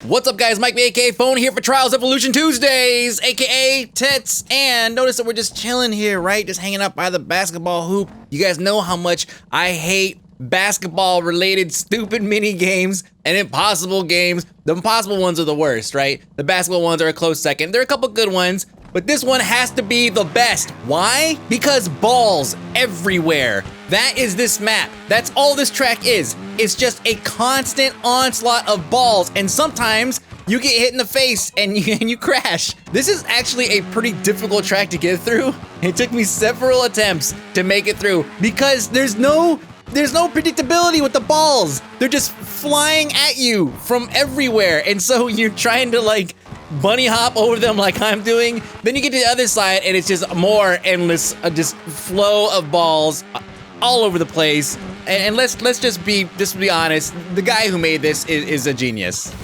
What's up, guys? Mike, aka Phone, here for Trials Evolution Tuesdays, aka Tits. And notice that we're just chilling here, right? Just hanging out by the basketball hoop. You guys know how much I hate basketball-related stupid mini games and impossible games. The impossible ones are the worst, right? The basketball ones are a close second. There are a couple good ones, but this one has to be the best. Why? Because balls everywhere. That is this map. That's all this track is. It's just a constant onslaught of balls, and sometimes you get hit in the face and you crash. This is actually a pretty difficult track to get through. It took me several attempts to make it through because there's no predictability with the balls. They're just flying at you from everywhere, and so you're trying to like bunny hop over them like I'm doing. Then you get to the other side and it's just more endless, just flow of balls all over the place. And let's just be honest, the guy who made this is a genius.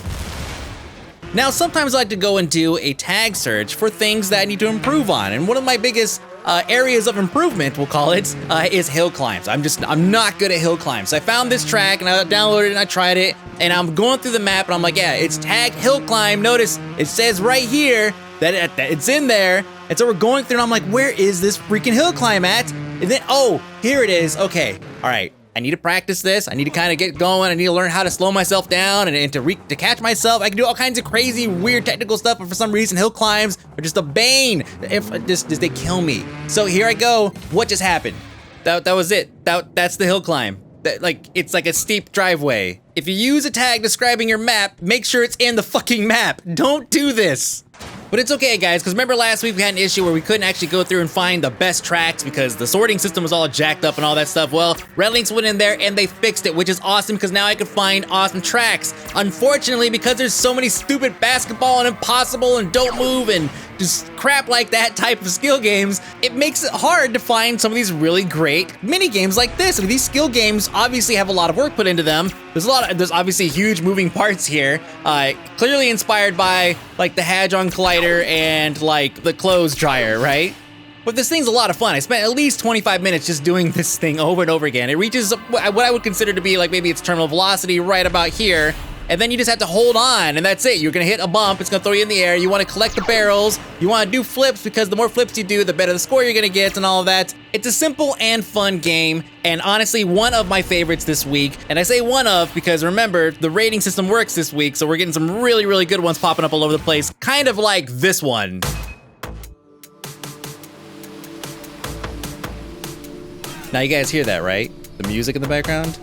Now, sometimes I like to go and do a tag search for things that I need to improve on, and one of my biggest areas of improvement, we'll call it, is hill climbs. I'm not good at hill climbs. So I found this track and I downloaded it and I tried it, and I'm going through the map and I'm like, yeah, it's tagged hill climb. Notice it says right here that it's in there. And so we're going through and I'm like, where is this freaking hill climb at? And then, oh, here it is. Okay, all right. I need to practice this. I need to kind of get going. I need to learn how to slow myself down and to catch myself. I can do all kinds of crazy, weird technical stuff, but for some reason, hill climbs are just a bane. They kill me. So here I go. What just happened? That was it. That's the hill climb. It's like a steep driveway. If you use a tag describing your map, make sure it's in the fucking map. Don't do this. But it's okay, guys, because remember last week we had an issue where we couldn't actually go through and find the best tracks because the sorting system was all jacked up and all that stuff. Well, Red Links went in there and they fixed it, which is awesome because now I can find awesome tracks. Unfortunately, because there's so many stupid basketball and impossible and don't move and just crap like that type of skill games, it makes it hard to find some of these really great mini games like this. And these skill games obviously have a lot of work put into them. There's obviously huge moving parts here, clearly inspired by like the Hadron Collider and like the clothes dryer, right? But this thing's a lot of fun. I spent at least 25 minutes just doing this thing over and over again. It reaches what I would consider to be like maybe its terminal velocity right about here. And then you just have to hold on, and that's it. You're gonna hit a bump, it's gonna throw you in the air. You wanna collect the barrels, you wanna do flips, because the more flips you do, the better the score you're gonna get and all of that. It's a simple and fun game, and honestly, one of my favorites this week. And I say one of because remember, the rating system works this week, so we're getting some really, really good ones popping up all over the place, kind of like this one. Now you guys hear that, right? The music in the background?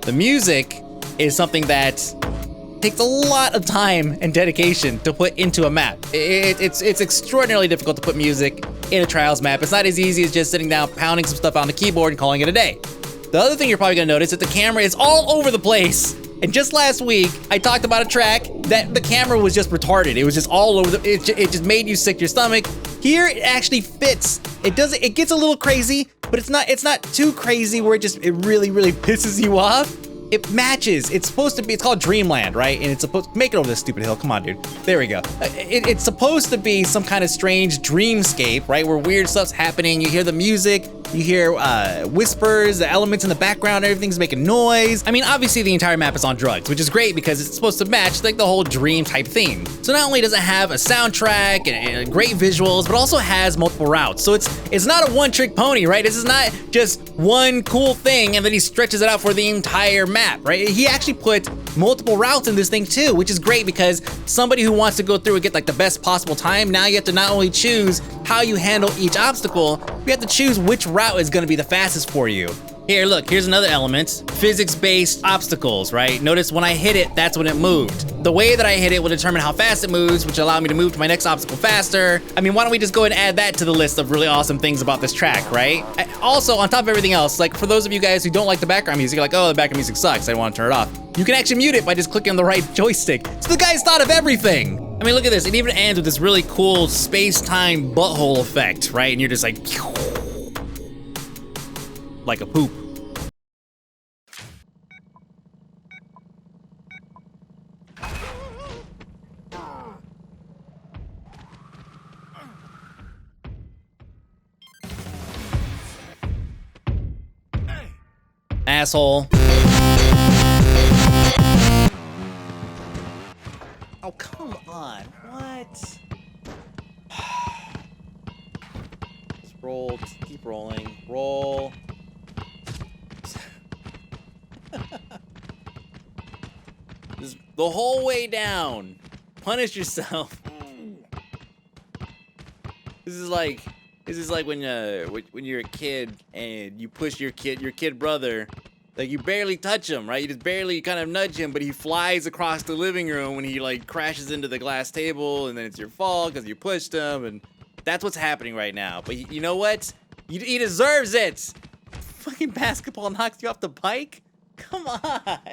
The music is something that takes a lot of time and dedication to put into a map. It's extraordinarily difficult to put music in a Trials map. It's not as easy as just sitting down, pounding some stuff on the keyboard and calling it a day. The other thing you're probably gonna notice is that the camera is all over the place. And just last week, I talked about a track that the camera was just retarded. It was just all over it just made you sick to your stomach. Here, it actually fits. It gets a little crazy, but it's not too crazy where it really, really pisses you off. It matches. It's called Dreamland, right? And it's supposed to make it over this stupid hill. Come on, dude. There we go. It's supposed to be some kind of strange dreamscape, right? Where weird stuff's happening. You hear the music, you hear whispers, the elements in the background, everything's making noise. I mean, obviously the entire map is on drugs, which is great because it's supposed to match like the whole dream type theme. So not only does it have a soundtrack and great visuals, but also has multiple routes. So it's not a one-trick pony, right? This is not just one cool thing and then he stretches it out for the entire map. Right? He actually put multiple routes in this thing too, which is great because somebody who wants to go through and get like the best possible time, now you have to not only choose how you handle each obstacle, you have to choose which route is going to be the fastest for you. Here, look, here's another element. Physics-based obstacles, right? Notice when I hit it, that's when it moved. The way that I hit it will determine how fast it moves, which allow me to move to my next obstacle faster. I mean, why don't we just go ahead and add that to the list of really awesome things about this track, right? Also, on top of everything else, like for those of you guys who don't like the background music, you're like, oh, the background music sucks, I don't want to turn it off. You can actually mute it by just clicking on the right joystick. So the guy's thought of everything. I mean, look at this. It even ends with this really cool space-time butthole effect, right? And you're just like a poop. Asshole. Oh, come on. What? Just roll. Just keep rolling. Roll. Just the whole way down. Punish yourself. This is like when you're a kid and you push your kid brother. Like, you barely touch him, right? You just barely kind of nudge him, but he flies across the living room when he, like, crashes into the glass table, and then it's your fault because you pushed him, and that's what's happening right now. But you know what? He deserves it! Fucking basketball knocks you off the bike? Come on!